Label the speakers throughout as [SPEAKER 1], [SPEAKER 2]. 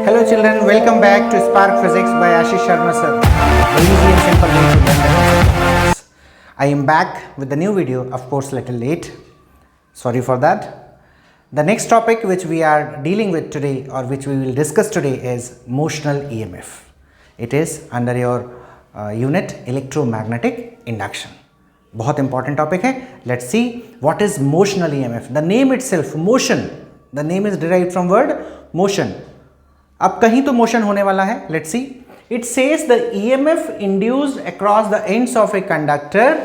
[SPEAKER 1] Hello children, welcome back to Spark Physics by Ashish Sharma sir. The easy and simple way to learn the physics. I am back with the new video, of course little late. Sorry for that. The next topic which we are dealing with today or which we will discuss today is motional EMF. It is under your unit electromagnetic induction. बहुत important topic है. Let's see what is motional EMF. The name itself, motion. The name is derived from word motion. अब कहीं तो motion होने वाला है. Let's see. It says the EMF induced across the ends of a conductor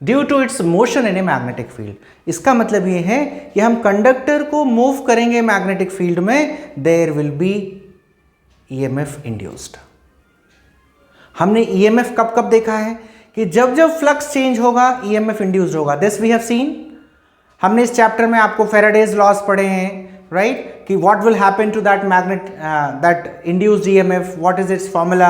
[SPEAKER 1] due to its motion in a magnetic field. इसका मतलब ये है कि हम कंडक्टर को मूव करेंगे मैग्नेटिक फील्ड में, there will be EMF induced. हमने ईएमएफ कब कब देखा है कि जब जब फ्लक्स चेंज होगा ईएमएफ इंड्यूस्ड होगा. This we have seen. हमने इस चैप्टर में आपको फैराडेज लॉज पढ़े हैं, right? कि what will happen to that magnet that induced EMF, what is its formula,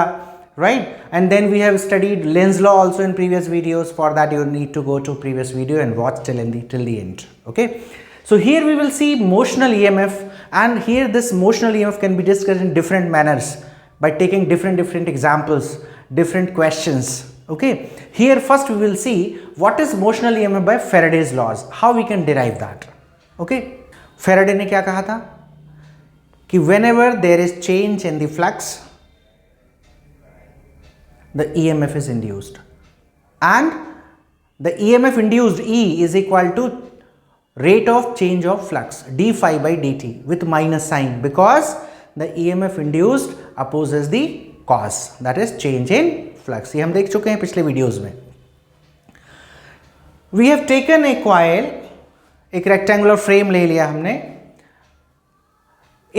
[SPEAKER 1] right? And then we have studied Lenz's law also in previous videos. For that you need to go to previous video and watch till the end. Okay, so here we will see motional EMF, and here this motional EMF can be discussed in different manners by taking different examples, different questions. Okay, here first we will see what is motional EMF by Faraday's laws, how we can derive that. Okay, Faraday ने क्या कहा था कि whenever there is change in the flux, the EMF is induced, and the EMF induced E is equal to rate of change of flux d phi by dt with minus sign, because the EMF induced opposes the cause, that is change in flux. ये हम देख चुके हैं पिछले videos में. We have taken a coil, एक rectangular frame ले लिया हमने.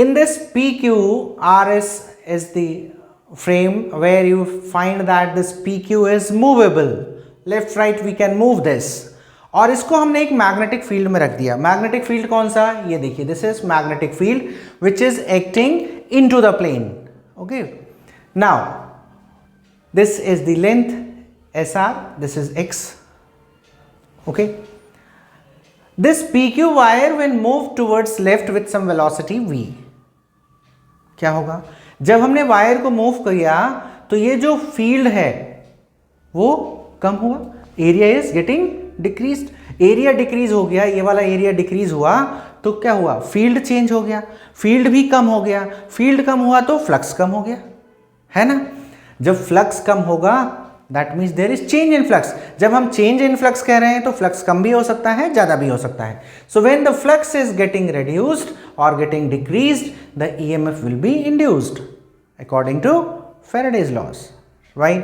[SPEAKER 1] In this PQRS is the frame where you find that this PQ is movable. Left right we can move this. और इसको हमने एक मैग्नेटिक फील्ड में रख दिया. मैग्नेटिक फील्ड कौन सा? ये देखिए, this is magnetic field which is acting into the plane. Okay, now this is the length SR, this is X. Okay, this PQ wire when moved towards left with some velocity V, क्या होगा? जब हमने wire को move किया तो ये जो field है वो कम हुआ. Area is getting decreased. Area decrease हो गया, ये वाला एरिया डिक्रीज हुआ तो क्या हुआ? फील्ड चेंज हो गया, फील्ड भी कम हो गया. फील्ड कम हुआ तो फ्लक्स कम हो गया, है ना? जब फ्लक्स कम होगा that means there is change in flux. जब हम चेंज इन फ्लक्स कह रहे हैं तो फ्लक्स कम भी हो सकता है, ज्यादा भी हो सकता है. So when the flux is getting reduced और getting decreased, the EMF will be induced according to Faraday's laws, right?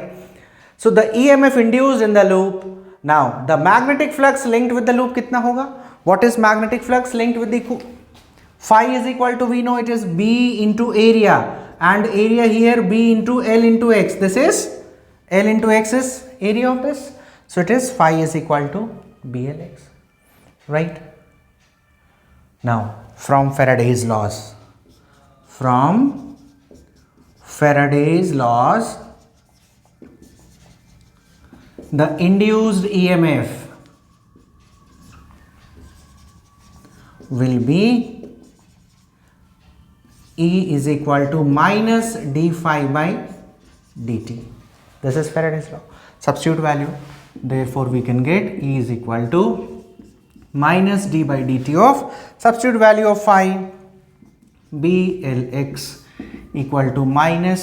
[SPEAKER 1] So the EMF induced in the loop. Now the magnetic flux linked with the loop कितना होगा? What is magnetic flux linked with the phi is equal to, we know it is B into area, and area here B into L into X. This is L into X is area of this, so it is phi is equal to BLX, right? Now from Faraday's laws, the induced EMF will be E is equal to minus d phi by dt. This is Faraday's law. Substitute value, therefore we can get E is equal to minus d by dt of substitute value of phi BLX equal to minus.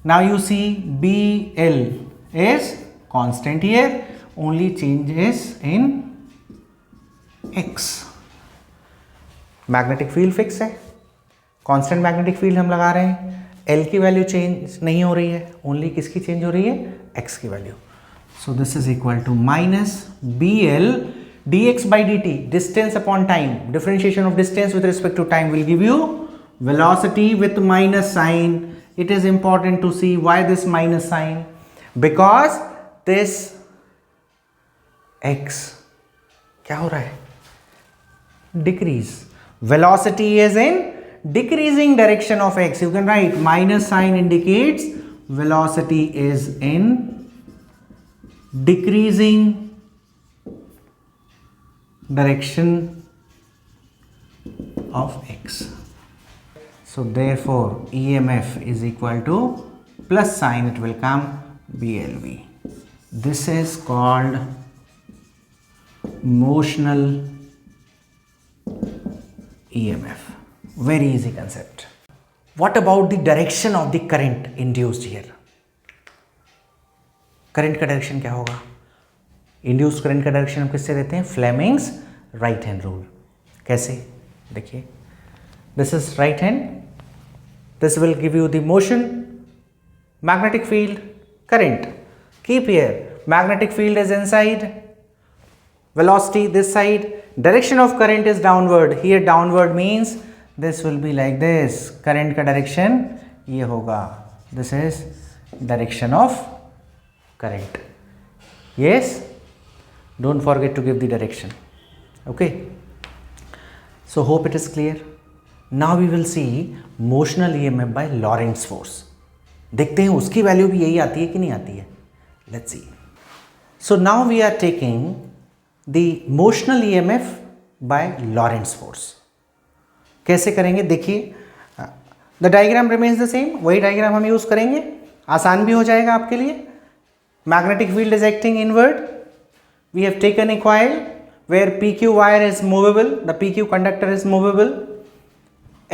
[SPEAKER 1] Now you see BL is constant here, only change is in X. Magnetic field fix है, constant magnetic field हम लगा रहे हैं. L की value change नहीं हो रही है, ओनली किसकी चेंज हो रही है? X की value. So this is equal to minus BL dx by dt, distance upon time, differentiation of distance with respect to time will give you velocity with minus sign. It is important to see why this minus sign, because this X क्या हो रहा है? Decrease. Velocity is in decreasing direction of X. You can write minus sign indicates velocity is in decreasing direction of X. So therefore EMF is equal to plus sign, it will come BLV. This is called motional EMF. Very easy concept. What about the direction of the current induced here? Current का direction क्या होगा? Induced current का direction हम किससे देते हैं? Fleming's right hand rule. कैसे? देखिए, this is right hand, this will give you the motion, magnetic field, current. Keep here, magnetic field is inside, velocity this side, direction of current is downward. Here downward means this will be like this. current का direction ये होगा. This is direction of current. Yes, don't forget to give the direction. Okay, so hope it is clear. Now we will see motional EMF by Lorentz force. देखते हैं उसकी value भी यही आती है कि नहीं आती है. Let's see. So now we are taking the motional EMF by Lorentz force. कैसे करेंगे? देखिए, the diagram remains the same. वही डायग्राम हम यूज करेंगे, आसान भी हो जाएगा आपके लिए. Magnetic field is acting inward. We have taken a coil where PQ wire is movable, the PQ conductor is movable,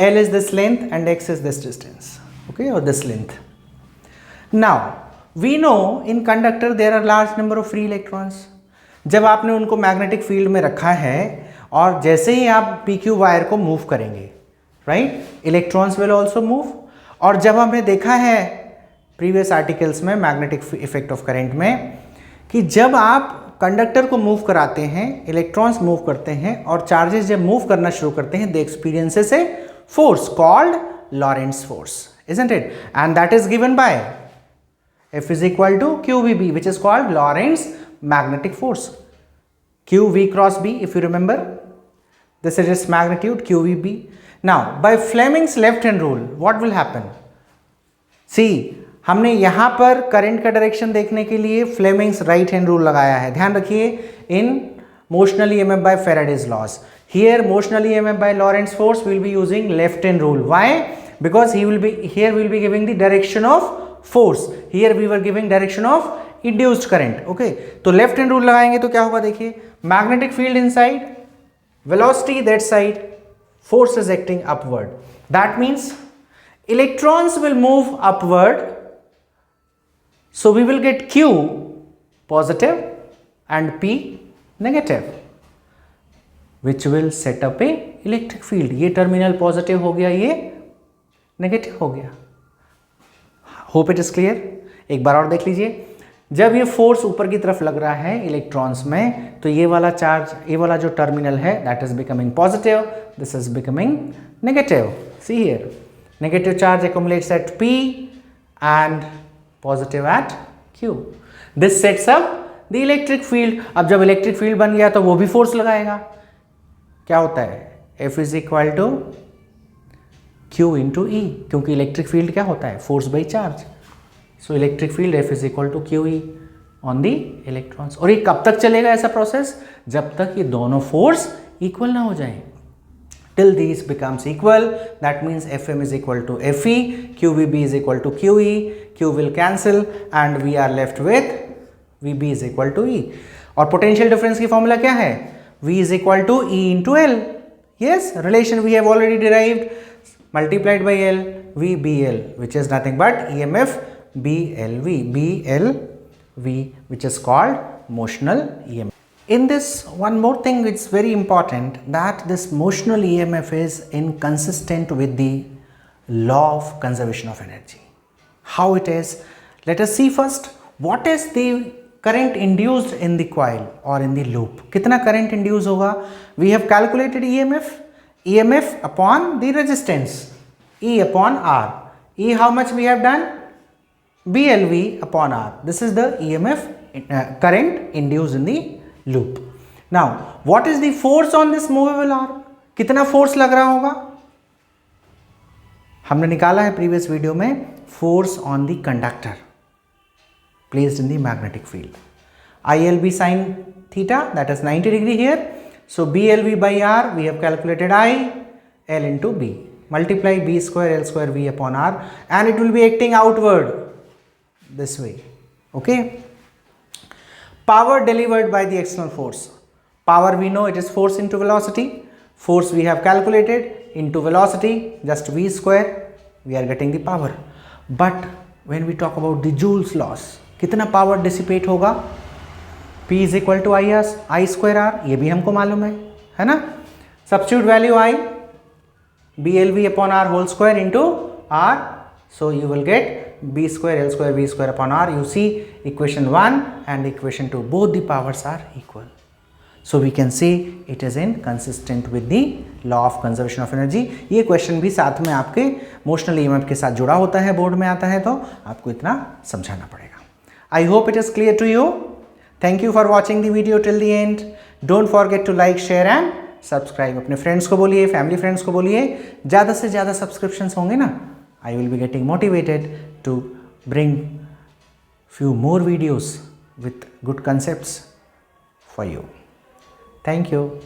[SPEAKER 1] L is this length and X is this distance, okay, or this length. Now we know in conductor there are large number of free electrons. जब आपने उनको magnetic field में रखा है और जैसे ही आप PQ wire को मूव करेंगे, right, electrons will also move. और जब हमने देखा है प्रीवियस आर्टिकल्स में मैग्नेटिक इफेक्ट ऑफ करंट में कि जब आप कंडक्टर को मूव कराते हैं, इलेक्ट्रॉन्स मूव करते हैं और चार्जेस जब मूव करना शुरू करते हैं, दे experiences A force called Lorentz force, isn't it? And that is given by F is equal to QVB, which is called Lorentz magnetic force. QV cross B, if you remember, this is its magnitude, QVB. Now by Fleming's left hand rule, what will happen? See, हमने यहाँ पर current का direction देखने के लिए Fleming's right hand rule लगाया है. ध्यान रखिए, in motional EMF by Faraday's laws. Here motional EMF by Lorentz force will be using left hand rule. Why? Because here we will be giving the direction of force. Here we were giving direction of induced current. Okay, तो left hand rule लगाएंगे तो क्या होगा? देखिए, magnetic field inside, velocity that side, force is acting upward. That means electrons will move upward. So we will get Q positive and P negative, which will set up a electric field. ये terminal positive हो गया, ये negative हो गया. Hope it is clear. एक बार और देख लीजिए. जब ये फोर्स ऊपर की तरफ लग रहा है इलेक्ट्रॉन्स में, तो ये वाला चार्ज, ये वाला जो टर्मिनल है, that is becoming positive, this is becoming negative. See here, negative charge accumulates at P and positive at Q. This sets up the electric field. अब जब इलेक्ट्रिक फील्ड बन गया तो वो भी फोर्स लगाएगा. क्या होता है? F is equal to Q into E, क्योंकि इलेक्ट्रिक फील्ड क्या होता है? Force by charge. So electric field F is equal to QE on the electrons. और ये कब तक चलेगा ऐसा प्रोसेस? जब तक ये दोनों फोर्स इक्वल ना हो जाए. Till these becomes equal, that means Fm is equal to Fe, QVB is equal to QE, Q will cancel and we are left with VB is equal to E. और potential difference की formula क्या है? V is equal to E into L. Yes, relation we have already derived, multiplied by L, VBL, which is nothing but EMF BLV, BLV, which is called motional EMF. In this, one more thing, it's very important that this motional EMF is inconsistent with the law of conservation of energy. How it is? Let us see first, what is the current induced in the coil or in the loop. कितना current induce होगा? We have calculated EMF upon the resistance, E upon R. E how much we have done? BLV upon R. This is the EMF current induced in the loop. Now what is the force on this movable arm? कितना force लग रहा होगा? हमने निकाला है previous video में, force on the conductor placed in the magnetic field. ILB sin theta, that is 90 degree here. So BLV by R, we have calculated I, L into B. multiply b square L square V upon R, and it will be acting outward this way. Okay. Power delivered by the external force. Power we know it is force into velocity. Force we have calculated into velocity, just V square, we are getting the power. But when we talk about the Joule's loss, कितना power dissipate होगा? P is equal to I square R, ये भी हमको मालूम है ना? Substitute value I, BLV upon R whole square into R, so you will get B square L square V square upon R. You see equation 1 and equation 2, both the powers are equal. So we can say it is inconsistent with the law of conservation of energy. ये question भी साथ में आपके motional EMF के साथ जुड़ा होता है, बोर्ड में आता है, तो आपको इतना समझाना पड़ेगा. I hope it is clear to you. Thank you for watching the video till the end. Don't forget to like, share and subscribe. अपने फ्रेंड्स को बोलिए, फैमिली फ्रेंड्स को बोलिए, ज़्यादा से ज़्यादा सब्सक्रिप्शंस होंगे ना, I will be getting motivated to bring few more videos with good concepts for you. Thank you.